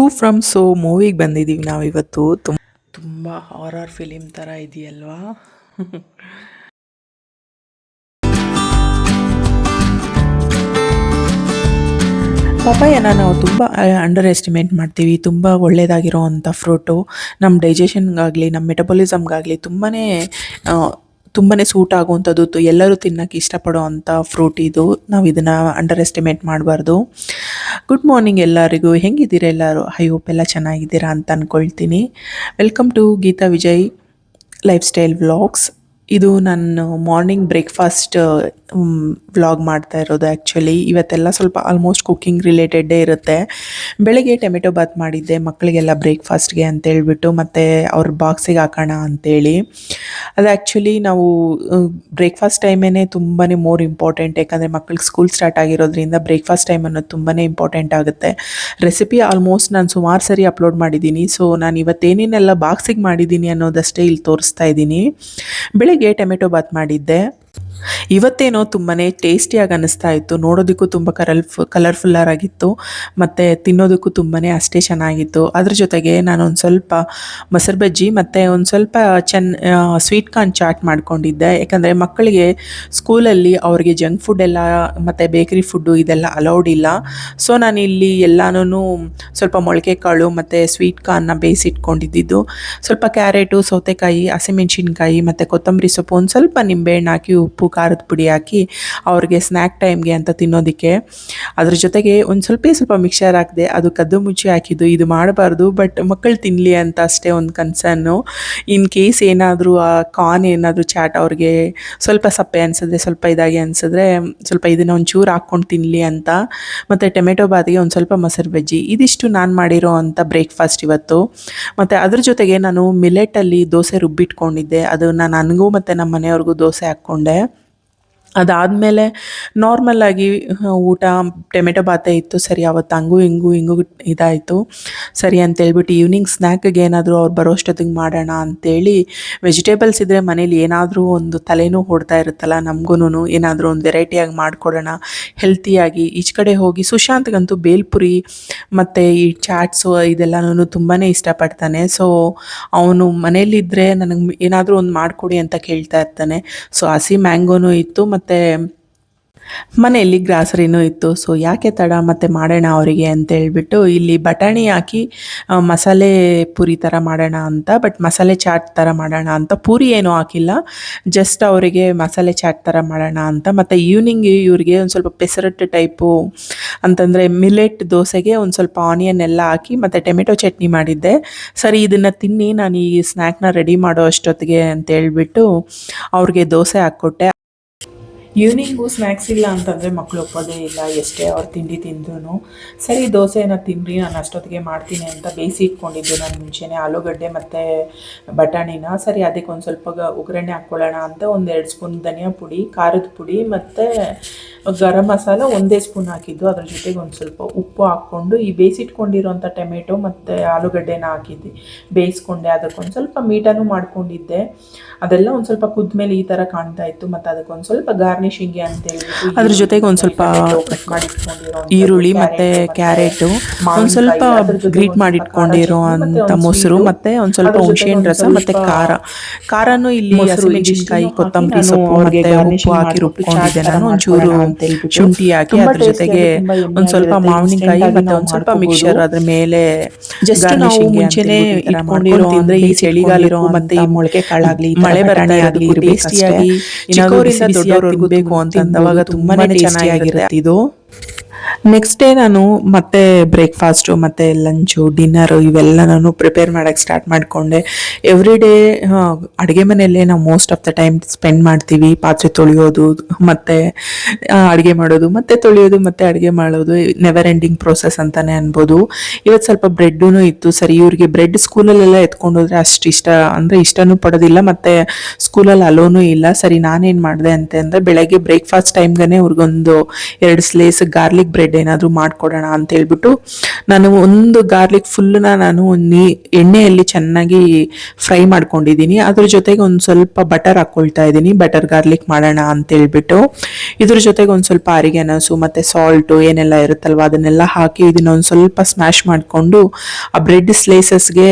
To from so ಮೂವಿಗೆ ಬಂದಿದ್ದೀವಿ ನಾವಿವತ್ತು. ತುಂಬ ಹಾರರ್ ಫಿಲಿಮ್ ಥರ ಇದೆಯಲ್ವಾ. ಪಪಾಯನ ನಾವು ತುಂಬ ಅಂಡರ್ ಎಸ್ಟಿಮೇಟ್ ಮಾಡ್ತೀವಿ. ತುಂಬ ಒಳ್ಳೆಯದಾಗಿರೋ ಅಂಥ ಫ್ರೂಟು ನಮ್ಮ ಡೈಜೆಷನ್ಗಾಗಲಿ ನಮ್ಮ ಮೆಟಬಾಲಿಸಮ್ಗಾಗಲಿ ತುಂಬಾ ಸೂಟ್ ಆಗುವಂಥದ್ದು, ಎಲ್ಲರೂ ತಿನ್ನೋಕ್ಕೆ ಇಷ್ಟಪಡೋ ಅಂಥ ಫ್ರೂಟ್ ಇದು. ನಾವು ಇದನ್ನು ಅಂಡರ್ ಎಸ್ಟಿಮೇಟ್ ಮಾಡಬಾರ್ದು. ಗುಡ್ ಮಾರ್ನಿಂಗ್ ಎಲ್ಲರಿಗೂ, ಹೆಂಗಿದ್ದೀರಾ ಎಲ್ಲರೂ? ಐ ಹೋಪ್ ಎಲ್ಲ ಚೆನ್ನಾಗಿದ್ದೀರಾ ಅಂತ ಅಂದ್ಕೊಳ್ತೀನಿ. Welcome to Geeta Vijay lifestyle vlogs. ಇದು ನಾನು ಮಾರ್ನಿಂಗ್ ಬ್ರೇಕ್ಫಾಸ್ಟ್ ವ್ಲಾಗ್ ಮಾಡ್ತಾ ಇರೋದು. ಆ್ಯಕ್ಚುಲಿ ಇವತ್ತೆಲ್ಲ ಸ್ವಲ್ಪ ಆಲ್ಮೋಸ್ಟ್ ಕುಕ್ಕಿಂಗ್ ರಿಲೇಟೆಡ್ಡೇ ಇರುತ್ತೆ. ಬೆಳಗ್ಗೆ ಟೊಮೆಟೊ ಬಾತ್ ಮಾಡಿದ್ದೆ ಮಕ್ಕಳಿಗೆಲ್ಲ ಬ್ರೇಕ್ಫಾಸ್ಟ್ಗೆ ಅಂತೇಳ್ಬಿಟ್ಟು, ಮತ್ತು ಅವ್ರ ಬಾಕ್ಸಿಗೆ ಹಾಕೋಣ ಅಂಥೇಳಿ. ಅದು ಆ್ಯಕ್ಚುಲಿ ನಾವು ಬ್ರೇಕ್ಫಾಸ್ಟ್ ಟೈಮೇ ತುಂಬಾ ಮೋರ್ ಇಂಪಾರ್ಟೆಂಟ್. ಯಾಕಂದರೆ ಮಕ್ಕಳಿಗೆ ಸ್ಕೂಲ್ ಸ್ಟಾರ್ಟ್ ಆಗಿರೋದ್ರಿಂದ ಬ್ರೇಕ್ಫಾಸ್ಟ್ ಟೈಮ್ ಅನ್ನೋದು ತುಂಬಾ ಇಂಪಾರ್ಟೆಂಟ್ ಆಗುತ್ತೆ. ರೆಸಿಪಿ ಆಲ್ಮೋಸ್ಟ್ ನಾನು ಸುಮಾರು ಸರಿ ಅಪ್ಲೋಡ್ ಮಾಡಿದ್ದೀನಿ. ಸೊ ನಾನು ಇವತ್ತೇನೇನೆಲ್ಲ ಬಾಕ್ಸಿಗೆ ಮಾಡಿದ್ದೀನಿ ಅನ್ನೋದಷ್ಟೇ ಇಲ್ಲಿ ತೋರಿಸ್ತಾ ಇದ್ದೀನಿ. ಬೆಳಗ್ಗೆ ಟೊಮೆಟೊ ಬಾತ್ ಮಾಡಿದ್ದೆ. ಇವತ್ತೇನೋ ತುಂಬಾ ಟೇಸ್ಟಿಯಾಗಿ ಅನ್ನಿಸ್ತಾ ಇತ್ತು. ನೋಡೋದಕ್ಕೂ ತುಂಬ ಕಲರ್ಫುಲ್ಲಾಗಿತ್ತು ಮತ್ತು ತಿನ್ನೋದಕ್ಕೂ ತುಂಬಾ ಅಷ್ಟೇ ಚೆನ್ನಾಗಿತ್ತು. ಅದ್ರ ಜೊತೆಗೆ ನಾನೊಂದು ಸ್ವಲ್ಪ ಮೊಸರು ಬಜ್ಜಿ ಮತ್ತು ಒಂದು ಸ್ವಲ್ಪ ಸ್ವೀಟ್ ಕಾರ್ನ್ ಚಾಟ್ ಮಾಡ್ಕೊಂಡಿದ್ದೆ. ಯಾಕಂದರೆ ಮಕ್ಕಳಿಗೆ ಸ್ಕೂಲಲ್ಲಿ ಅವ್ರಿಗೆ ಜಂಕ್ ಫುಡ್ ಎಲ್ಲ ಮತ್ತು ಬೇಕರಿ ಫುಡ್ಡು ಇದೆಲ್ಲ ಅಲೌಡ್ ಇಲ್ಲ. ಸೊ ನಾನಿಲ್ಲಿ ಎಲ್ಲನೂ ಸ್ವಲ್ಪ ಮೊಳಕೆ ಕಾಳು ಮತ್ತು ಸ್ವೀಟ್ ಕಾರ್ನ್ನ ಬೇಯಿಸಿಟ್ಕೊಂಡಿದ್ದು, ಸ್ವಲ್ಪ ಕ್ಯಾರೆಟು, ಸೌತೆಕಾಯಿ, ಹಸಿಮೆಣ್ಸಿನ್ಕಾಯಿ ಮತ್ತು ಕೊತ್ತಂಬರಿ ಸೊಪ್ಪು, ಒಂದು ಸ್ವಲ್ಪ ನಿಂಬೆಹಣ್ಣು ಹಾಕಿ, ಉಪ್ಪು, ಖಾರದ ಪುಡಿ ಹಾಕಿ ಅವ್ರಿಗೆ ಸ್ನ್ಯಾಕ್ ಟೈಮ್ಗೆ ಅಂತ ತಿನ್ನೋದಕ್ಕೆ. ಅದ್ರ ಜೊತೆಗೆ ಒಂದು ಸ್ವಲ್ಪ ಮಿಕ್ಸರ್ ಹಾಕಿದೆ. ಅದು ಕದ್ದು ಮುಚ್ಚಿ ಹಾಕಿದ್ದು. ಇದು ಮಾಡಬಾರ್ದು, ಬಟ್ ಮಕ್ಕಳು ತಿನ್ನಲಿ ಅಂತ ಅಷ್ಟೇ ಒಂದು ಕನ್ಸರ್ನು. ಇನ್ ಕೇಸ್ ಏನಾದರೂ ಆ ಕಾರ್ನ್ ಏನಾದರೂ ಚಾಟ್ ಅವ್ರಿಗೆ ಸ್ವಲ್ಪ ಸಪ್ಪೆ ಅನಿಸಿದ್ರೆ, ಸ್ವಲ್ಪ ಇದಾಗಿ ಅನಿಸಿದ್ರೆ, ಸ್ವಲ್ಪ ಇದನ್ನು ಒಂಚೂರು ಹಾಕ್ಕೊಂಡು ತಿನ್ನಲಿ ಅಂತ. ಮತ್ತು ಟೊಮೆಟೊ ಬಾತಿಗೆ ಒಂದು ಸ್ವಲ್ಪ ಮೊಸರು ಬಜ್ಜಿ. ಇದಿಷ್ಟು ನಾನು ಮಾಡಿರೋ ಅಂಥ ಬ್ರೇಕ್ಫಾಸ್ಟ್ ಇವತ್ತು. ಮತ್ತು ಅದ್ರ ಜೊತೆಗೆ ನಾನು ಮಿಲೆಟಲ್ಲಿ ದೋಸೆ ರುಬ್ಬಿಟ್ಕೊಂಡಿದ್ದೆ. ಅದನ್ನು ನನಗೂ ಮತ್ತು ನಮ್ಮ ಮನೆಯವ್ರಿಗೂ ದೋಸೆ ಹಾಕ್ಕೊಂಡೆ. ಅದಾದಮೇಲೆ ನಾರ್ಮಲ್ಲಾಗಿ ಊಟ ಟೊಮೆಟೊ ಬಾತೇ ಇತ್ತು. ಸರಿ, ಅವತ್ತು ಹಂಗೂ ಹಿಂಗೂ ಇದಾಯಿತು. ಸರಿ ಅಂತೇಳ್ಬಿಟ್ಟು ಈವ್ನಿಂಗ್ ಸ್ನ್ಯಾಕಿಗೆ ಏನಾದರೂ ಅವ್ರು ಬರೋ ಅಷ್ಟೊತ್ತಿಗೆ ಮಾಡೋಣ ಅಂಥೇಳಿ, ವೆಜಿಟೇಬಲ್ಸ್ ಇದ್ದರೆ ಮನೇಲಿ ಏನಾದರೂ ಒಂದು ತಲೆನೂ ಹೊಡ್ತಾ ಇರುತ್ತಲ್ಲ ನಮಗೂ, ಏನಾದರೂ ಒಂದು ವೆರೈಟಿಯಾಗಿ ಮಾಡಿಕೊಡೋಣ ಹೆಲ್ತಿಯಾಗಿ. ಈಚೆ ಕಡೆ ಹೋಗಿ ಸುಶಾಂತ್ಗಂತೂ ಬೇಲ್ಪುರಿ ಮತ್ತು ಈ ಚಾಟ್ಸು ಇದೆಲ್ಲನೂ ತುಂಬಾ ಇಷ್ಟಪಡ್ತಾನೆ. ಸೊ ಅವನು ಮನೇಲಿದ್ದರೆ ನನಗೆ ಏನಾದರೂ ಒಂದು ಮಾಡಿಕೊಡಿ ಅಂತ ಕೇಳ್ತಾ ಇರ್ತಾನೆ. ಸೊ ಹಸಿ ಮ್ಯಾಂಗೋನೂ ಇತ್ತು ಮತ್ತು ಮನೆಯಲ್ಲಿ ಗ್ರಾಸರಿನೂ ಇತ್ತು. ಸೊ ಯಾಕೆ ತಡ, ಮತ್ತು ಮಾಡೋಣ ಅವರಿಗೆ ಅಂತೇಳ್ಬಿಟ್ಟು ಇಲ್ಲಿ ಬಟಾಣಿ ಹಾಕಿ ಮಸಾಲೆ ಪೂರಿ ಥರ ಮಾಡೋಣ ಅಂತ, ಬಟ್ ಮಸಾಲೆ ಚಾಟ್ ಥರ ಮಾಡೋಣ ಅಂತ. ಪೂರಿ ಏನೂ ಹಾಕಿಲ್ಲ, ಜಸ್ಟ್ ಅವರಿಗೆ ಮಸಾಲೆ ಚಾಟ್ ಥರ ಮಾಡೋಣ ಅಂತ. ಮತ್ತು ಈವ್ನಿಂಗ್ ಇವ್ರಿಗೆ ಒಂದು ಸ್ವಲ್ಪ ಪೆಸರಟ್ಟು ಟೈಪು ಅಂತಂದರೆ ಮಿಲೆಟ್ ದೋಸೆಗೆ ಒಂದು ಸ್ವಲ್ಪ ಆನಿಯನ್ ಎಲ್ಲ ಹಾಕಿ ಮತ್ತು ಟೊಮೆಟೊ ಚಟ್ನಿ ಮಾಡಿದ್ದೆ. ಸರಿ, ಇದನ್ನು ತಿನ್ನಿ, ನಾನು ಈ ಸ್ನ್ಯಾಕ್ನ ರೆಡಿ ಮಾಡೋ ಅಷ್ಟೊತ್ತಿಗೆ ಅಂತೇಳ್ಬಿಟ್ಟು ಅವ್ರಿಗೆ ದೋಸೆ ಹಾಕ್ಕೊಟ್ಟೆ. ಈವ್ನಿಂಗು ಸ್ನ್ಯಾಕ್ಸ್ ಇಲ್ಲ ಅಂತಂದರೆ ಮಕ್ಕಳು ಒಪ್ಪೋದೇ ಇಲ್ಲ, ಎಷ್ಟೇ ಅವ್ರು ತಿಂಡಿ ತಿಂದ್ರೂ. ಸರಿ, ದೋಸೆನ ತಿನ್ನಿರಿ, ನಾನು ಅಷ್ಟೊತ್ತಿಗೆ ಮಾಡ್ತೀನಿ ಅಂತ ಬೇಯಿಸಿ ಇಟ್ಕೊಂಡಿದ್ದೆ ನಾನು ಮುಂಚೆನೇ ಆಲೂಗಡ್ಡೆ ಮತ್ತು ಬಟಾಣಿನ. ಸರಿ, ಅದಕ್ಕೆ ಒಂದು ಸ್ವಲ್ಪ ಒಗ್ಗರಣೆ ಹಾಕ್ಕೊಳ್ಳೋಣ ಅಂತ 1-2 ಸ್ಪೂನ್ ಧನಿಯಾ ಪುಡಿ, ಖಾರದ ಪುಡಿ ಮತ್ತು ಗರಂ ಮಸಾಲ 1 ಸ್ಪೂನ್ ಹಾಕಿದ್ದು. ಅದ್ರ ಜೊತೆಗೆ ಒಂದು ಸ್ವಲ್ಪ ಉಪ್ಪು ಹಾಕ್ಕೊಂಡು ಈ ಬೇಯಿಸಿಟ್ಕೊಂಡಿರೋಂಥ ಟೊಮೆಟೊ ಮತ್ತು ಆಲೂಗಡ್ಡೆನ ಹಾಕಿದ್ದೆ, ಬೇಯಿಸ್ಕೊಂಡೆ. ಅದಕ್ಕೊಂದು ಸ್ವಲ್ಪ ಮೀಟನ್ನು ಮಾಡ್ಕೊಂಡಿದ್ದೆ. ಅದೆಲ್ಲ ಒಂದು ಸ್ವಲ್ಪ ಕುದ್ಮೇಲೆ ಈ ಥರ ಕಾಣ್ತಾ ಇತ್ತು. ಮತ್ತು ಅದಕ್ಕೊಂದು ಸ್ವಲ್ಪ ಗಾರ್ನಿಷಿಂಗ್ಗೆ ಅಂತೇಳ್ಬಿಟ್ಟು ಅದ್ರ ಜೊತೆಗೆ ಒಂದು ಸ್ವಲ್ಪ ಈರುಳ್ಳಿ ಮತ್ತು ಕ್ಯಾರೆಟು, ಒಂದು ಸ್ವಲ್ಪ ಗ್ರೀಟ್ ಮಾಡಿಟ್ಕೊಂಡಿರೋ ಅಂಥ ಮೊಸರು ಮತ್ತು ಒಂದು ಸ್ವಲ್ಪ ಹುಣಸೆಹಣ್ಣು ರಸ ಮತ್ತು ಖಾರನೂ ಇಲ್ಲಿ ಹಸಿಮೆಣಸಿನ್ಕಾಯಿ, ಕೊತ್ತಂಬರಿ ಸೊಪ್ಪು ಮತ್ತು ಉಪ್ಪು ಹಾಕಿ ರುಬ್ಕೊಂಡಿದ್ದೆ ನಾನು. ಒಂಚೂರು ಶುಂಠಿ ಹಾಕಿ ಅದ್ರ ಜೊತೆಗೆ ಒಂದು ಸ್ವಲ್ಪ ಮಾವಿನಕಾಯಿ ಮತ್ತು ಒಂದು ಸ್ವಲ್ಪ ಮಿಕ್ಸರ್ ಅದ್ರ ಮೇಲೆ ಜಸ್ಟ್ ನಾವು ಮುಂಚೆನೇ ಇಟ್ಕೊಂಡಿರೋ ಅಂದ್ರೆ ಈ ಚಳಿಗಾಲಿರೋ ಮತ್ತು ಈ ಮೊಳಕೆ ಕಾಳಾಗಲಿ, ಮಳೆ ಬರಣೆ ಆಗಲಿ ಟೇಸ್ಟಿಯಾಗಿ ಚಿಕ್ಕವರಿಂದ ದೊಡ್ಡವರೆಗೂ ಬೇಕು ಅಂತಂದವಾಗ ತುಂಬಾ ಚೆನ್ನಾಗಿರುತ್ತೆ ಇದು. ನೆಕ್ಸ್ಟ್ ಡೇ ನಾನು ಮತ್ತೆ ಬ್ರೇಕ್ಫಾಸ್ಟು ಮತ್ತು ಲಂಚು, ಡಿನ್ನರು ಇವೆಲ್ಲ ನಾನು ಪ್ರಿಪೇರ್ ಮಾಡೋಕ್ಕೆ ಸ್ಟಾರ್ಟ್ ಮಾಡಿಕೊಂಡೆ. ಎವ್ರಿ ಡೇ ಅಡುಗೆ ಮನೆಯಲ್ಲೇ ನಾವು most of the time spend ಮಾಡ್ತೀವಿ. ಪಾತ್ರೆ ತೊಳೆಯೋದು ಮತ್ತು ಅಡುಗೆ ಮಾಡೋದು ಮತ್ತು ತೊಳೆಯೋದು ಮತ್ತು ಅಡುಗೆ ಮಾಡೋದು ನೆವರ್ ಎಂಡಿಂಗ್ ಪ್ರೋಸೆಸ್ ಅಂತಲೇ ಅನ್ಬೋದು. ಇವತ್ತು ಸ್ವಲ್ಪ ಬ್ರೆಡ್ಡೂ ಇತ್ತು. ಸರಿ, ಇವ್ರಿಗೆ ಬ್ರೆಡ್ ಸ್ಕೂಲಲ್ಲೆಲ್ಲ ಎತ್ಕೊಂಡೋದ್ರೆ ಅಷ್ಟು ಇಷ್ಟನೂ ಪಡೋದಿಲ್ಲ ಮತ್ತು ಸ್ಕೂಲಲ್ಲಿ ಅಲೋನೂ ಇಲ್ಲ. ಸರಿ, ನಾನೇನು ಮಾಡಿದೆ ಅಂತಂದರೆ ಬೆಳಗ್ಗೆ ಬ್ರೇಕ್ಫಾಸ್ಟ್ ಟೈಮ್ಗೆ ಅವ್ರಿಗೊಂದು 2 ಸ್ಲೇಸ್ ಗಾರ್ಲಿಕ್ ಬ್ರೆಡ್ ಏನಾದರೂ ಮಾಡಿಕೊಡೋಣ ಅಂತ ಹೇಳ್ಬಿಟ್ಟು ನಾನು ಒಂದು ಗಾರ್ಲಿಕ್ ಫುಲ್ಲನ್ನ ನಾನು ಎಣ್ಣೆಯಲ್ಲಿ ಚೆನ್ನಾಗಿ ಫ್ರೈ ಮಾಡ್ಕೊಂಡಿದ್ದೀನಿ. ಅದ್ರ ಜೊತೆಗೆ ಒಂದು ಸ್ವಲ್ಪ ಬಟರ್ ಹಾಕ್ಕೊಳ್ತಾ ಇದ್ದೀನಿ, ಬಟರ್ ಗಾರ್ಲಿಕ್ ಮಾಡೋಣ ಅಂತ ಹೇಳ್ಬಿಟ್ಟು. ಇದ್ರ ಜೊತೆಗೆ ಒಂದು ಸ್ವಲ್ಪ ಅರಿಗೆನಸು ಮತ್ತು ಸಾಲ್ಟು ಏನೆಲ್ಲ ಇರುತ್ತಲ್ವ ಅದನ್ನೆಲ್ಲ ಹಾಕಿ ಇದನ್ನ ಒಂದು ಸ್ವಲ್ಪ ಸ್ಮ್ಯಾಶ್ ಮಾಡಿಕೊಂಡು ಆ ಬ್ರೆಡ್ ಸ್ಲೈಸಸ್ಗೆ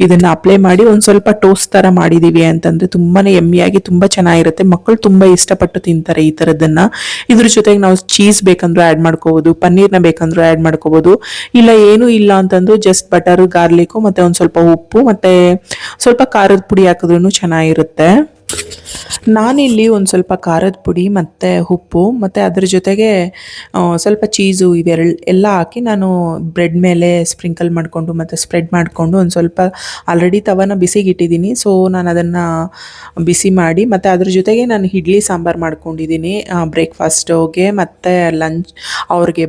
ಇದನ್ನು ಅಪ್ಲೈ ಮಾಡಿ ಒಂದು ಸ್ವಲ್ಪ ಟೋಸ್ಟ್ ಥರ ಮಾಡಿದ್ದೀವಿ ಅಂತಂದರೆ ತುಂಬಾ ಎಮ್ಮಿಯಾಗಿ ತುಂಬ ಚೆನ್ನಾಗಿರುತ್ತೆ. ಮಕ್ಕಳು ತುಂಬ ಇಷ್ಟಪಟ್ಟು ತಿಂತಾರೆ ಈ ಥರದ್ದನ್ನು. ಇದ್ರ ಜೊತೆಗೆ ನಾವು ಚೀಸ್ ಬೇಕಂದ್ರೂ ಆ್ಯಡ್ ಮಾಡ್ಕೋಬೋದು, ಪನ್ನೀರ್ನ ಬೇಕಂದ್ರೂ ಆ್ಯಡ್ ಮಾಡ್ಕೋಬೋದು. ಇಲ್ಲ ಏನೂ ಇಲ್ಲ ಅಂತಂದು ಜಸ್ಟ್ ಬಟರ್ ಗಾರ್ಲಿಕ್ಕು ಮತ್ತು ಒಂದು ಸ್ವಲ್ಪ ಉಪ್ಪು ಮತ್ತು ಸ್ವಲ್ಪ ಖಾರದ ಪುಡಿ ಹಾಕಿದ್ರೂ ಚೆನ್ನಾಗಿರುತ್ತೆ. ನಾನಿಲ್ಲಿ ಒಂದು ಸ್ವಲ್ಪ ಖಾರದ ಪುಡಿ ಮತ್ತು ಉಪ್ಪು ಮತ್ತು ಅದ್ರ ಜೊತೆಗೆ ಸ್ವಲ್ಪ ಚೀಸು ಎಲ್ಲ ಹಾಕಿ ನಾನು ಬ್ರೆಡ್ ಮೇಲೆ ಸ್ಪ್ರಿಂಕಲ್ ಮಾಡಿಕೊಂಡು ಮತ್ತು ಸ್ಪ್ರೆಡ್ ಮಾಡಿಕೊಂಡು ಒಂದು ಸ್ವಲ್ಪ ಆಲ್ರೆಡಿ ತವನ ಬಿಸಿಗಿಟ್ಟಿದ್ದೀನಿ. ಸೊ ನಾನು ಅದನ್ನು ಬಿಸಿ ಮಾಡಿ ಮತ್ತು ಅದ್ರ ಜೊತೆಗೆ ನಾನು ಇಡ್ಲಿ ಸಾಂಬಾರು ಮಾಡ್ಕೊಂಡಿದ್ದೀನಿ ಬ್ರೇಕ್ಫಾಸ್ಟೋಗೆ ಮತ್ತು ಅವ್ರಿಗೆ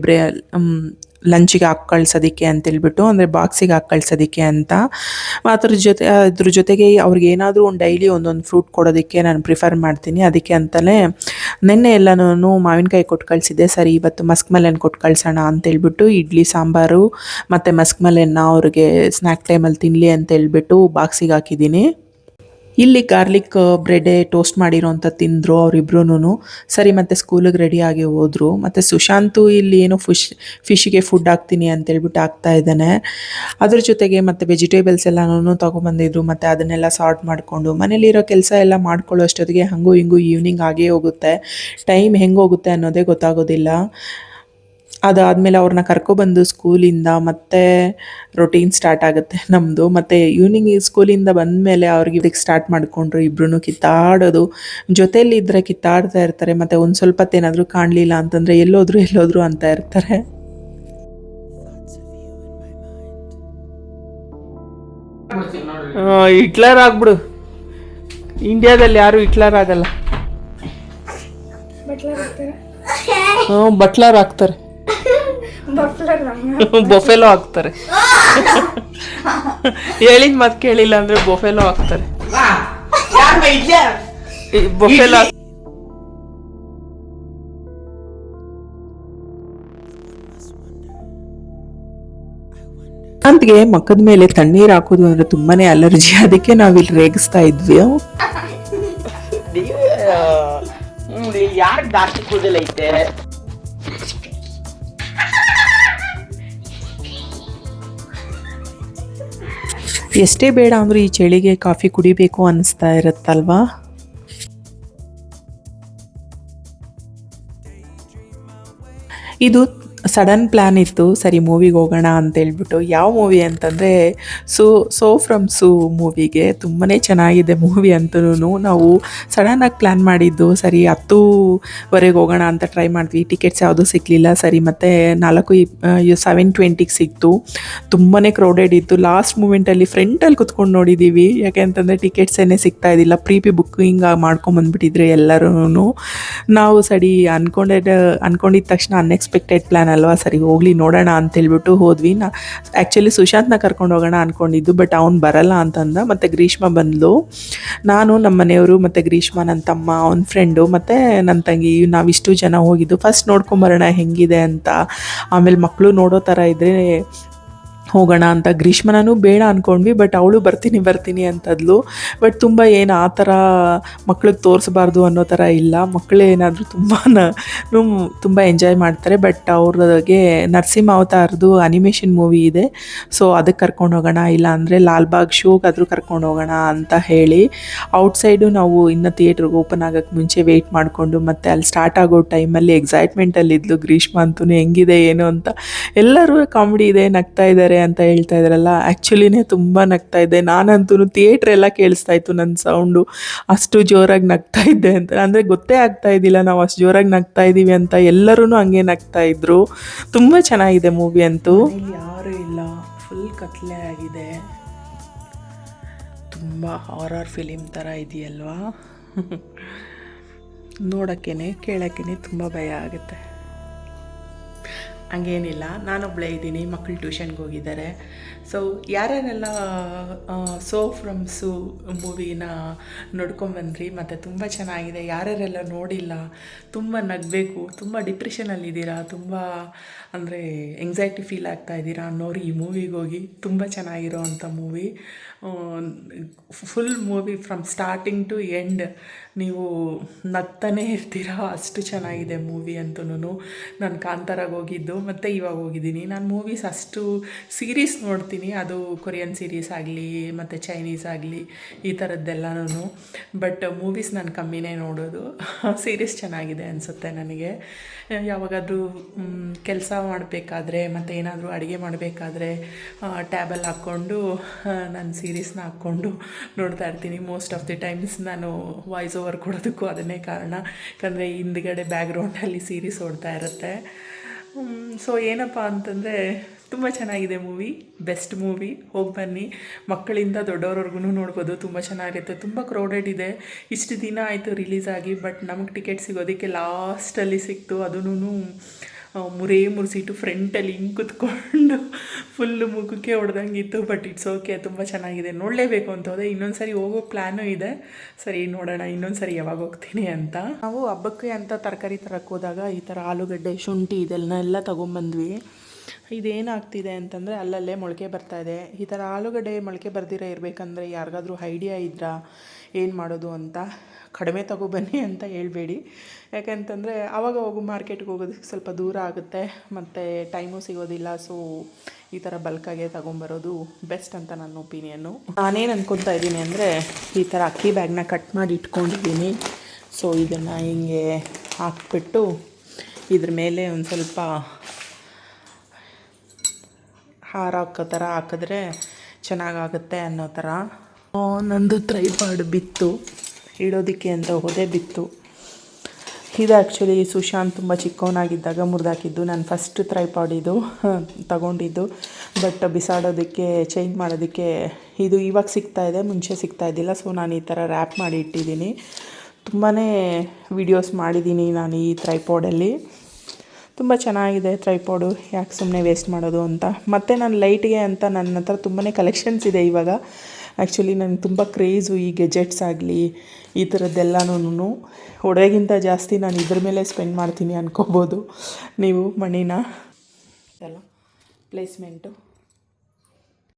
ಲಂಚಿಗೆ ಹಾಕಿ ಕಳ್ಸೋದಕ್ಕೆ ಅಂತೇಳ್ಬಿಟ್ಟು, ಅಂದರೆ ಬಾಕ್ಸಿಗೆ ಹಾಕಿ ಕಳ್ಸೋದಕ್ಕೆ ಅಂತ. ಅದ್ರ ಜೊತೆಗೆ ಅವ್ರಿಗೆ ಏನಾದರೂ ಒಂದು ಡೈಲಿ ಒಂದೊಂದು ಫ್ರೂಟ್ ಕೊಡೋದಕ್ಕೆ ನಾನು ಪ್ರಿಫರ್ ಮಾಡ್ತೀನಿ. ಅದಕ್ಕೆ ಅಂತಲೇ ನೆನ್ನೆ ಎಲ್ಲನೂ ಮಾವಿನಕಾಯಿ ಕೊಟ್ಟು ಕಳಿಸಿದ್ದೆ. ಸರಿ ಇವತ್ತು ಮಸ್ಕ್ ಮೆಲನ್ ಕೊಟ್ಟು ಕಳ್ಸೋಣ ಅಂತೇಳ್ಬಿಟ್ಟು ಇಡ್ಲಿ ಸಾಂಬಾರು ಮತ್ತು ಮಸ್ಕ್ ಮೆಲನ್ನ ಅವ್ರಿಗೆ ಸ್ನ್ಯಾಕ್ ಟೈಮಲ್ಲಿ ತಿನ್ನಲಿ ಅಂತೇಳ್ಬಿಟ್ಟು ಬಾಕ್ಸಿಗೆ ಹಾಕಿದ್ದೀನಿ. ಇಲ್ಲಿ ಗಾರ್ಲಿಕ್ ಬ್ರೆಡ್ಡೆ ಟೋಸ್ಟ್ ಮಾಡಿರೋಂಥ ತಿಂದರು ಅವರಿಬ್ರೂ. ಸರಿ ಮತ್ತು ಸ್ಕೂಲಿಗೆ ರೆಡಿಯಾಗಿ ಹೋದರು. ಮತ್ತು ಸುಶಾಂತು ಇಲ್ಲಿ ಏನೋ ಫಿಶ್ಗೆ ಫುಡ್ ಹಾಕ್ತೀನಿ ಅಂತೇಳ್ಬಿಟ್ಟು ಹಾಕ್ತಾ ಇದ್ದಾನೆ. ಅದ್ರ ಜೊತೆಗೆ ಮತ್ತು ವೆಜಿಟೇಬಲ್ಸ್ ಎಲ್ಲನೂ ತೊಗೊಬಂದಿದ್ರು ಮತ್ತು ಅದನ್ನೆಲ್ಲ ಸಾರ್ಟ್ ಮಾಡಿಕೊಂಡು ಮನೇಲಿರೋ ಕೆಲಸ ಎಲ್ಲ ಮಾಡ್ಕೊಳ್ಳೋ ಅಷ್ಟೊತ್ತಿಗೆ ಹಂಗೂ ಹಿಂಗೂ ಈವ್ನಿಂಗ್ ಆಗೇ ಹೋಗುತ್ತೆ. ಟೈಮ್ ಹೆಂಗೆ ಹೋಗುತ್ತೆ ಅನ್ನೋದೇ ಗೊತ್ತಾಗೋದಿಲ್ಲ. ಅದಾದಮೇಲೆ ಅವ್ರನ್ನ ಕರ್ಕೊಬಂದು ಸ್ಕೂಲಿಂದ ಮತ್ತೆ ರೊಟೀನ್ ಸ್ಟಾರ್ಟ್ ಆಗುತ್ತೆ ನಮ್ಮದು. ಮತ್ತು ಈವ್ನಿಂಗ್ ಸ್ಕೂಲಿಂದ ಬಂದಮೇಲೆ ಅವ್ರಿಗೆ ಇದಕ್ಕೆ ಸ್ಟಾರ್ಟ್ ಮಾಡಿಕೊಂಡ್ರು ಇಬ್ಬರೂ ಕಿತ್ತಾಡೋದು. ಜೊತೆಯಲ್ಲಿದ್ದರೆ ಕಿತ್ತಾಡ್ತಾ ಇರ್ತಾರೆ. ಮತ್ತು ಒಂದು ಸ್ವಲ್ಪ ಹೊತ್ತೇನಾದರೂ ಕಾಣಲಿಲ್ಲ ಅಂತಂದರೆ ಎಲ್ಲೋದ್ರು ಅಂತ ಇರ್ತಾರೆ. ಹಿಟ್ಲರ್ ಆಗ್ಬಿಡು, ಇಂಡಿಯಾದಲ್ಲಿ ಯಾರು ಹಿಟ್ಲರ್ ಆಗಲ್ಲ. ಬಟ್ಲರ್ ಆಗ್ತಾರೆ, ಬೊಫೆಲೋ ಆಗ್ತಾರೆ. ಹೇಳಿದ ಮಾತು ಕೇಳಿಲ್ಲ ಅಂದ್ರೆ ಬೊಫೆಲೋ ಆಗ್ತಾರೆ. ಬೊಫೆಲೋ ಅಂತ್ಗೆ ಮಕ್ಕದ ಮೇಲೆ ತಣ್ಣೀರು ಹಾಕೋದು ಅಂದ್ರೆ ತುಂಬಾನೇ ಅಲರ್ಜಿ. ಅದಕ್ಕೆ ನಾವಿಲ್ಲಿ ರೇಗಿಸ್ತಾ ಇದ್ವಿ. ಯಾರು ಜಾಸ್ತಿ ಕೂದಲೈತೆ? ಎಷ್ಟೇ ಬೇಡ ಅಂದರೂ ಈ ಚಳಿಗೆ ಕಾಫಿ ಕುಡಿಬೇಕು ಅನ್ನಿಸ್ತಾ ಇರುತ್ತಲ್ವಾ. ಇದು ಸಡನ್ ಪ್ಲ್ಯಾನ್ ಇತ್ತು, ಸರಿ ಮೂವಿಗೆ ಹೋಗೋಣ ಅಂತೇಳ್ಬಿಟ್ಟು. ಯಾವ ಮೂವಿ ಅಂತಂದರೆ ಸೋ ಫ್ರಮ್ ಸೂ ಮೂವಿಗೆ. ತುಂಬಾ ಚೆನ್ನಾಗಿದೆ ಮೂವಿ ಅಂತೂ. ನಾವು ಸಡನ್ನಾಗಿ ಪ್ಲ್ಯಾನ್ ಮಾಡಿದ್ದು. ಸರಿ 10:00 ಹೋಗೋಣ ಅಂತ ಟ್ರೈ ಮಾಡಿದ್ವಿ. ಟಿಕೆಟ್ಸ್ ಯಾವುದೂ ಸಿಗಲಿಲ್ಲ. ಸರಿ ಮತ್ತು 7:20 ಸಿಕ್ತು. ತುಂಬಾ ಕ್ರೌಡೆಡ್ ಇತ್ತು. ಲಾಸ್ಟ್ ಮೂಮೆಂಟಲ್ಲಿ ಫ್ರಂಟಲ್ಲಿ ಕುತ್ಕೊಂಡು ನೋಡಿದ್ದೀವಿ. ಯಾಕೆ ಅಂತಂದರೆ ಟಿಕೆಟ್ಸೇನೆ ಸಿಗ್ತಾ ಇದ್ದಿಲ್ಲ. ಪ್ರೀ ಬುಕ್ಕಿಂಗ್ ಮಾಡ್ಕೊಂಬಂದ್ಬಿಟ್ಟಿದ್ರು ಎಲ್ಲರೂ. ನಾವು ಸರಿ ಅಂದ್ಕೊಂಡಿದ್ದ ತಕ್ಷಣ ಅನ್ಎಕ್ಸ್ಪೆಕ್ಟೆಡ್ ಪ್ಲ್ಯಾನ್ ಅಲ್ವಾ, ಸರಿ ಹೋಗ್ಲಿ ನೋಡೋಣ ಅಂತೇಳ್ಬಿಟ್ಟು ಹೋದ್ವಿ. ಆ್ಯಕ್ಚುಲಿ ಸುಶಾಂತ್ನ ಕರ್ಕೊಂಡು ಹೋಗೋಣ ಅಂದ್ಕೊಂಡಿದ್ದು, ಬಟ್ ಅವ್ನು ಬರಲ್ಲ ಅಂತಂದ. ಮತ್ತು ಗ್ರೀಷ್ಮ ಬಂದಳು. ನಾನು ನಮ್ಮ ಮನೆಯವರು ಮತ್ತು ಗ್ರೀಷ್ಮ, ನನ್ನ ತಮ್ಮ, ಅವನ ಫ್ರೆಂಡು ಮತ್ತು ನನ್ನ ತಂಗಿ, ನಾವಿಷ್ಟು ಜನ ಹೋಗಿದ್ದು. ಫಸ್ಟ್ ನೋಡ್ಕೊಂಬರೋಣ ಹೆಂಗಿದೆ ಅಂತ, ಆಮೇಲೆ ಮಕ್ಕಳು ನೋಡೋ ಥರ ಇದ್ದರೆ ಹೋಗೋಣ ಅಂತ. ಗ್ರೀಷ್ಮನೂ ಬೇಡ ಅಂದ್ಕೊಂಡ್ವಿ, ಬಟ್ ಅವಳು ಬರ್ತೀನಿ ಅಂತದ್ಲು. ಬಟ್ ತುಂಬ ಏನು ಆ ಥರ ಮಕ್ಳಿಗೆ ತೋರಿಸ್ಬಾರ್ದು ಅನ್ನೋ ಥರ ಇಲ್ಲ. ಮಕ್ಕಳು ಏನಾದರೂ ತುಂಬ ಎಂಜಾಯ್ ಮಾಡ್ತಾರೆ. ಬಟ್ ಅವ್ರಿಗೆ ನರಸಿಂಹ ಅವತಾರದ್ದು ಅನಿಮೇಷನ್ ಮೂವಿ ಇದೆ, ಸೊ ಅದಕ್ಕೆ ಕರ್ಕೊಂಡು ಹೋಗೋಣ, ಇಲ್ಲ ಅಂದರೆ ಲಾಲ್ಬಾಗ್ ಶೋಗಾದರೂ ಕರ್ಕೊಂಡು ಹೋಗೋಣ ಅಂತ ಹೇಳಿ ಔಟ್ಸೈಡು ನಾವು ಇನ್ನು ಥಿಯೇಟ್ರಿಗೆ ಓಪನ್ ಆಗೋಕ್ಕೆ ಮುಂಚೆ ವೆಯ್ಟ್ ಮಾಡಿಕೊಂಡು, ಮತ್ತು ಅಲ್ಲಿ ಸ್ಟಾರ್ಟ್ ಆಗೋ ಟೈಮಲ್ಲಿ ಎಕ್ಸೈಟ್ಮೆಂಟಲ್ಲಿದ್ಲು ಗ್ರೀಷ್ಮ ಅಂತೂ. ಹೆಂಗಿದೆ ಏನು ಅಂತ ಎಲ್ಲರೂ ಕಾಮಿಡಿ ಇದೆ, ನಗ್ತಾ ಇದ್ದಾರೆ ಅಂತ ಹೇಳ್ತಾ ಇದ್ರಲ್ಲ. ಆ್ಯಕ್ಚುಲಿನೇ ತುಂಬ ನಗ್ತಾ ಇದ್ದೆ ನಾನಂತೂ. ಥಿಯೇಟ್ರ್ ಎಲ್ಲ ಕೇಳಿಸ್ತಾ ಇತ್ತು ನನ್ನ ಸೌಂಡು, ಅಷ್ಟು ಜೋರಾಗಿ ನಗ್ತಾ ಇದ್ದೆ ಅಂತ. ಅಂದರೆ ಗೊತ್ತೇ ಆಗ್ತಾ ಇದ್ದಿಲ್ಲ ನಾವು ಅಷ್ಟು ಜೋರಾಗಿ ನಗ್ತಾ ಇದ್ದೀವಿ ಅಂತ. ಎಲ್ಲರೂ ಹಂಗೆ ನಗ್ತಾ ಇದ್ರು. ತುಂಬ ಚೆನ್ನಾಗಿದೆ ಮೂವಿ ಅಂತೂ. ಯಾರೂ ಇಲ್ಲ, ಫುಲ್ ಕತ್ಲೆ ಆಗಿದೆ. ತುಂಬ ಹಾರರ್ ಫಿಲಿಮ್ ಥರ ಇದೆಯಲ್ವಾ. ನೋಡೋಕ್ಕೇ ಕೇಳೋಕ್ಕೇ ತುಂಬ ಭಯ ಆಗುತ್ತೆ. ಹಂಗೇನಿಲ್ಲ, ನಾನೊಬ್ಬಳೇ ಇದ್ದೀನಿ, ಮಕ್ಕಳು ಟ್ಯೂಷನ್ಗೆ ಹೋಗಿದ್ದಾರೆ. ಸೊ ಯಾರ್ಯಾರೆಲ್ಲ ಸೋ ಫ್ರಮ್ ಸು ಮೂವಿನ ನೋಡ್ಕೊಂಬಂದ್ರಿ ಮತ್ತು ತುಂಬ ಚೆನ್ನಾಗಿದೆ. ಯಾರ್ಯಾರೆಲ್ಲ ನೋಡಿಲ್ಲ, ತುಂಬ ನಗಬೇಕು, ತುಂಬ ಡಿಪ್ರೆಷನಲ್ಲಿದ್ದೀರಾ, ತುಂಬ ಅಂದರೆ ಎಂಗ್ಸೈಟಿ ಫೀಲ್ ಆಗ್ತಾ ಇದ್ದೀರಾ ಅನ್ನೋರು ಈ ಮೂವಿಗೆ ಹೋಗಿ. ತುಂಬ ಚೆನ್ನಾಗಿರೋ ಅಂಥ movie. Full movie from starting to end ನೀವು ನಗ್ತಾನೇ ಇರ್ತೀರಾ, ಅಷ್ಟು ಚೆನ್ನಾಗಿದೆ ಮೂವಿ ಅಂತೂ. ನಾನು ಕಾಂತಾರಾಗ ಹೋಗಿದ್ದು ಮತ್ತು ಇವಾಗ ಹೋಗಿದ್ದೀನಿ. ನಾನು ಮೂವೀಸ್ ಅಷ್ಟು ಸೀರೀಸ್ ನೋಡ್ತೀನಿ, ಅದು ಕೊರಿಯನ್ ಸೀರೀಸ್ ಆಗಲಿ ಮತ್ತು ಚೈನೀಸ್ ಆಗಲಿ ಈ ಥರದ್ದೆಲ್ಲನೂ. ಬಟ್ ಮೂವೀಸ್ ನಾನು ಕಮ್ಮಿನೇ ನೋಡೋದು. ಸೀರೀಸ್ ಚೆನ್ನಾಗಿದೆ ಅನಿಸುತ್ತೆ ನನಗೆ. ಯಾವಾಗಾದರೂ ಕೆಲಸ ಮಾಡಬೇಕಾದ್ರೆ ಮತ್ತು ಏನಾದರೂ ಅಡುಗೆ ಮಾಡಬೇಕಾದ್ರೆ ಟ್ಯಾಬಲ್ಲಿ ಹಾಕ್ಕೊಂಡು ನಾನು ಸೀರೀಸ್ನ ಹಾಕ್ಕೊಂಡು ನೋಡ್ತಾ ಇರ್ತೀನಿ. ಮೋಸ್ಟ್ ಆಫ್ ದಿ ಟೈಮ್ಸ್ ನಾನು ವಾಯ್ಸ್ ಓವರ್ ಕೊಡೋದಕ್ಕೂ ಅದನ್ನೇ ಕಾರಣ, ಯಾಕಂದರೆ ಹಿಂದ್ಗಡೆ ಬ್ಯಾಕ್ಗ್ರೌಂಡಲ್ಲಿ ಸೀರೀಸ್ ಓಡ್ತಾ ಇರುತ್ತೆ. ಸೊ ಏನಪ್ಪ ಅಂತಂದರೆ ತುಂಬ ಚೆನ್ನಾಗಿದೆ ಮೂವಿ, ಬೆಸ್ಟ್ ಮೂವಿ. ಹೋಗಿ ಬನ್ನಿ, ಮಕ್ಕಳಿಂದ ದೊಡ್ಡವ್ರವ್ರಿಗೂ ನೋಡ್ಬೋದು, ತುಂಬ ಚೆನ್ನಾಗಿರುತ್ತೆ. ತುಂಬ ಕ್ರೌಡೆಡ್ ಇದೆ. ಇಷ್ಟು ದಿನ ಆಯಿತು ರಿಲೀಸ್ ಆಗಿ, ಬಟ್ ನಮಗೆ ಟಿಕೆಟ್ ಸಿಗೋದಕ್ಕೆ ಲಾಸ್ಟಲ್ಲಿ ಸಿಕ್ತು. ಅದೂ 3 ಸೀಟು ಫ್ರಂಟಲ್ಲಿ ಹಿಂಗೆ ಕೂತ್ಕೊಂಡು ಫುಲ್ಲು ಮುಖಕ್ಕೆ ಹೊಡೆದಂಗಿತ್ತು. ಬಟ್ ಇಟ್ಸ್ ಓಕೆ, ತುಂಬ ಚೆನ್ನಾಗಿದೆ, ನೋಡಲೇಬೇಕು ಅಂತ ಹೋದೆ. ಇನ್ನೊಂದು ಸರಿ ಹೋಗೋ ಪ್ಲ್ಯಾನು ಇದೆ. ಸರಿ ನೋಡೋಣ ಇನ್ನೊಂದು ಸರಿ ಯಾವಾಗ ಹೋಗ್ತೀನಿ ಅಂತ. ನಾವು ಹಬ್ಬಕ್ಕೆ ಅಂತ ತರಕಾರಿ ತರಕ್ಕೆ ಹೋದಾಗ ಈ ಥರ ಆಲೂಗಡ್ಡೆ, ಶುಂಠಿ ಇದೆಲ್ಲ ತೊಗೊಂಬಂದ್ವಿ. ಇದೇನಾಗ್ತಿದೆ ಅಂತಂದರೆ ಅಲ್ಲಲ್ಲೇ ಮೊಳಕೆ ಬರ್ತಾಯಿದೆ. ಈ ಥರ ಆಲೂಗಡ್ಡೆ ಮೊಳಕೆ ಬರ್ದಿರ ಇರಬೇಕಂದ್ರೆ ಯಾರಿಗಾದ್ರೂ ಐಡಿಯಾ ಇದ್ರಾ ಏನು ಮಾಡೋದು ಅಂತ, ಕಡಿಮೆ ತಗೊಬನ್ನಿ ಅಂತ ಹೇಳ್ಬೇಡಿ. ಯಾಕೆಂತಂದರೆ ಆವಾಗ ಹೋಗೋ ಮಾರ್ಕೆಟ್ಗೆ ಹೋಗೋದಕ್ಕೆ ಸ್ವಲ್ಪ ದೂರ ಆಗುತ್ತೆ ಮತ್ತು ಟೈಮು ಸಿಗೋದಿಲ್ಲ. ಸೊ ಈ ಥರ ಬಲ್ಕಾಗೆ ತೊಗೊಂಬರೋದು ಬೆಸ್ಟ್ ಅಂತ ನನ್ನ ಒಪಿನಿಯನ್ನು. ನಾನೇನು ಅನ್ಕೊತಾ ಇದ್ದೀನಿ ಅಂದರೆ, ಈ ಥರ ಅಕ್ಕಿ ಬ್ಯಾಗ್ನ ಕಟ್ ಮಾಡಿ ಇಟ್ಕೊಂಡಿದ್ದೀನಿ. ಸೊ ಇದನ್ನು ಹಿಂಗೆ ಹಾಕ್ಬಿಟ್ಟು ಇದ್ರ ಮೇಲೆ ಒಂದು ಸ್ವಲ್ಪ ಹಾರ ಹಾಕೋ ಥರ ಹಾಕಿದ್ರೆ ಚೆನ್ನಾಗಾಗುತ್ತೆ ಅನ್ನೋ ಥರ. ನಂದು ಟ್ರೈಪಾಡ್ ಬಿತ್ತು, ಇಡೋದಕ್ಕೆ ಅಂತ ಹೋದೆ, ಬಿತ್ತು. ಇದು ಆ್ಯಕ್ಚುಲಿ ಸುಶಾಂತ್ ತುಂಬ ಚಿಕ್ಕವನಾಗಿದ್ದಾಗ ಮುರಿದಾಕಿದ್ದು. ನಾನು ಫಸ್ಟ್ ಟ್ರೈಪಾಡ್ ಇದು ತಗೊಂಡಿದ್ದು. ಬಟ್ ಬಿಸಾಡೋದಕ್ಕೆ, ಚೇಂಜ್ ಮಾಡೋದಕ್ಕೆ ಇದು ಇವಾಗ ಸಿಗ್ತಾಯಿದೆ, ಮುಂಚೆ ಸಿಗ್ತಾಯಿದ್ದಿಲ್ಲ. ಸೊ ನಾನು ಈ ಥರ ರ್ಯಾಪ್ ಮಾಡಿ ಇಟ್ಟಿದ್ದೀನಿ. ತುಂಬಾ ವೀಡಿಯೋಸ್ ಮಾಡಿದ್ದೀನಿ ನಾನು ಈ ಟ್ರೈಪಾಡಲ್ಲಿ. ತುಂಬ ಚೆನ್ನಾಗಿದೆ ಟ್ರೈಪಾಡು, ಯಾಕೆ ಸುಮ್ಮನೆ ವೇಸ್ಟ್ ಮಾಡೋದು ಅಂತ. ಮತ್ತು ನಾನು ಲೈಟ್ಗೆ ಅಂತ ನನ್ನ ಹತ್ರ ತುಂಬಾ ಕಲೆಕ್ಷನ್ಸ್ ಇದೆ ಇವಾಗ. ಆ್ಯಕ್ಚುಲಿ ನನಗೆ ತುಂಬ ಕ್ರೇಜು ಈ ಗೆಜೆಟ್ಸ್ ಆಗಲಿ ಈ ಥರದ್ದೆಲ್ಲನೂ. ಒಡವೆಗಿಂತ ಜಾಸ್ತಿ ನಾನು ಇದ್ರ ಮೇಲೆ ಸ್ಪೆಂಡ್ ಮಾಡ್ತೀನಿ ಅನ್ಕೋಬೋದು ನೀವು ಮಣಿನ. ಎಲ್ಲ ಪ್ಲೇಸ್ಮೆಂಟು